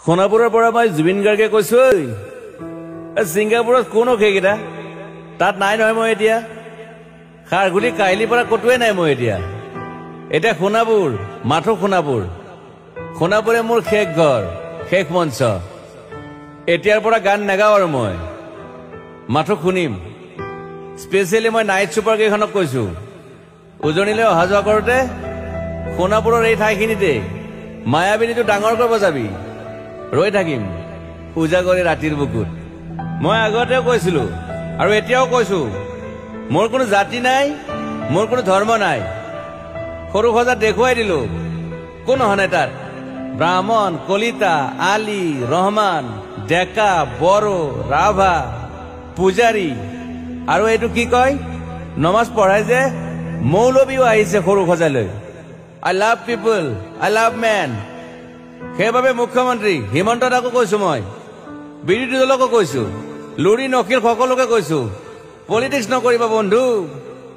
সোণাপুৰৰ পৰা মই জুবিন গাৰ্গে কৈছো ছিংগাপুৰত কোন সেইকেইটা তাত নাই নহয় মই এতিয়া খাৰগুলি কাহিলীৰ পৰা কতোৱে নাই মই এতিয়া সোণাপুৰ মাথো সোণাপুৰে মোৰ শেষ ঘৰ শেষ মঞ্চ এতিয়াৰ পৰা গান নাগাওঁ আৰু মই মাথো শুনিম স্পেচিয়েলি মই নাইট ছুপাৰ কেইখনক কৈছো উজনিলৈ অহা যোৱা কৰোঁতে সোণাপুৰৰ এই ঠাইখিনিতে মায়াবিনীটো ডাঙৰ কৰিব যাবি ৰৈ থাকিম উজাগৰি ৰাতিৰ বুকুত মই আগতেও কৈছিলো আৰু এতিয়াও কৈছো মোৰ কোনো জাতি নাই মোৰ কোনো ধৰ্ম নাই সৰু সজা দেখুৱাই দিলো কোন হনে তাত ব্ৰাহ্মণ কলিতা আলী ৰহমান ডেকা বড়ো ৰাভা পূজাৰী আৰু এইটো কি কয় নমাজ পঢ়াই যে মৌলবীও আহিছে সৰু সজালৈ I love people I love man সেইবাবে মুখ্যমন্ত্ৰী হিমন্ত দাকো কৈছো মই বিৰোধী দলকো কৈছো লুৰি নকিল সকলোকে কৈছো পলিটিক্স নকৰিবা বন্ধু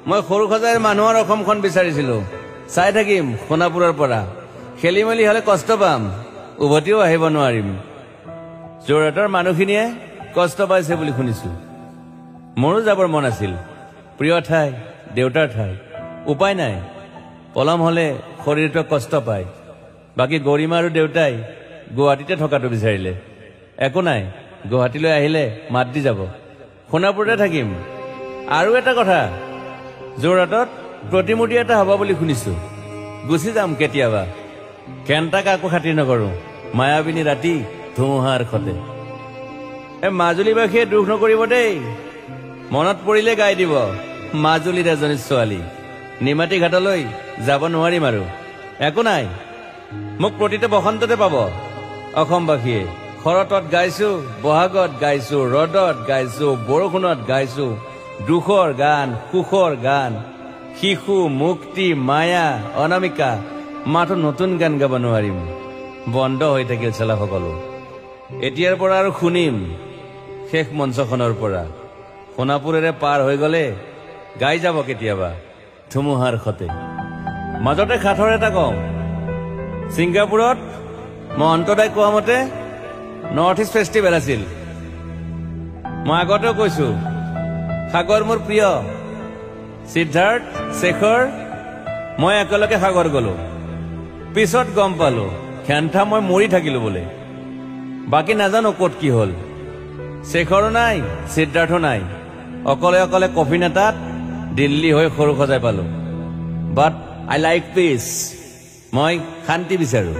মই সৰু সজাইৰ মানুহৰ অসমখন বিচাৰিছিলো চাই থাকিম সোণাপুৰৰ পৰা খেলি মেলি হলে কষ্ট পাম উভতিও আহিব নোৱাৰিম যোৰহাটৰ মানুহখিনিয়ে কষ্ট পাইছে বুলি শুনিছো মোৰো যাবৰ মন আছিল প্ৰিয় ঠাই দেউতাৰ ঠাই উপায় নাই পলম হলে শৰীৰটো কষ্ট পায় বাকী গৰিমা আৰু দেউতাই গুৱাহাটীতে থকাটো বিচাৰিলে একো নাই গুৱাহাটীলৈ আহিলে মাত দি যাব সোণাপুৰতে থাকিম আৰু এটা কথা যোৰহাটত প্ৰতিমূৰ্তি এটা হ'ব বুলি শুনিছো গুচি যাম কেতিয়াবা কেণ্টা কাকো খাতিৰ নকৰো মায়াবিনী ৰাতি ধুমুহাৰ খতে মাজুলীবাসীয়ে দুখ নকৰিব দেই মনত পৰিলে গাই দিব মাজুলীৰ এজনী ছোৱালী নিমাতী ঘাটলৈ যাব নোৱাৰিম আৰু একো নাই মোক প্ৰতিটো বসন্ততে পাব অসমবাসীয়ে শৰতত গাইছো বহাগত গাইছো ৰদত গাইছো বৰষুণত গাইছো দুখৰ গান সুখৰ গান শিশু মুক্তি মায়া অনামিকা মাথো নতুন গান গাব নোৱাৰিম বন্ধ হৈ থাকিল চেলা সকলো এতিয়াৰ পৰা আৰু শুনিম শেষ মঞ্চখনৰ পৰা সোণাপুৰেৰে পাৰ হৈ গলে গাই যাব কেতিয়াবা ধুমুহাৰ খতে মাজতে খাথৰ এটা কওঁ ছিংগাপুৰত মহন্তদাই কোৱা মতে নৰ্থ ইষ্ট ফেষ্টিভেল আছিল মই আগতেও কৈছো সাগৰ মোৰ প্ৰিয় সিদ্ধাৰ্থ শেখৰ মই একেলগে সাগৰ গলো পিছত গম পালো খেন্থা মই মৰি থাকিলো বোলে বাকী নাজানো ক'ত কি হল শেখৰো নাই সিদ্ধাৰ্থো নাই অকলে অকলে কফিন এটাত দিল্লী হৈ সৰু সজাই পালো বাট আই লাইক পিচ মই শান্তি বিচাৰো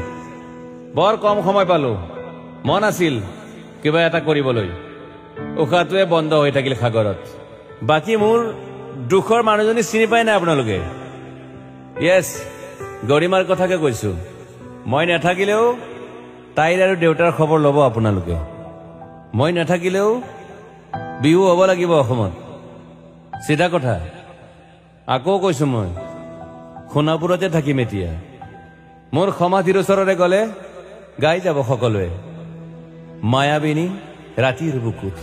বৰ কম সময় পালো মন আছিল কিবা এটা কৰিবলৈ উশাহটোৱে বন্ধ হৈ থাকিল সাগৰত বাকী মোৰ দুখৰ মানুহজনী চিনি পাই নাই আপোনালোকে য়েছ গৰিমাৰ কথাকে কৈছো মই নাথাকিলেও তাইৰ আৰু দেউতাৰ খবৰ ল'ব আপোনালোকে মই নাথাকিলেও বিহু হ'ব লাগিব অসমত চিধা কথা আকৌ কৈছো মই সোণাপুৰতে থাকিম এতিয়া মোৰ সমাধিৰ ওচৰৰে গলে গাই যাব সকলোৱে মায়াবিনী ৰাতিৰ বুকুত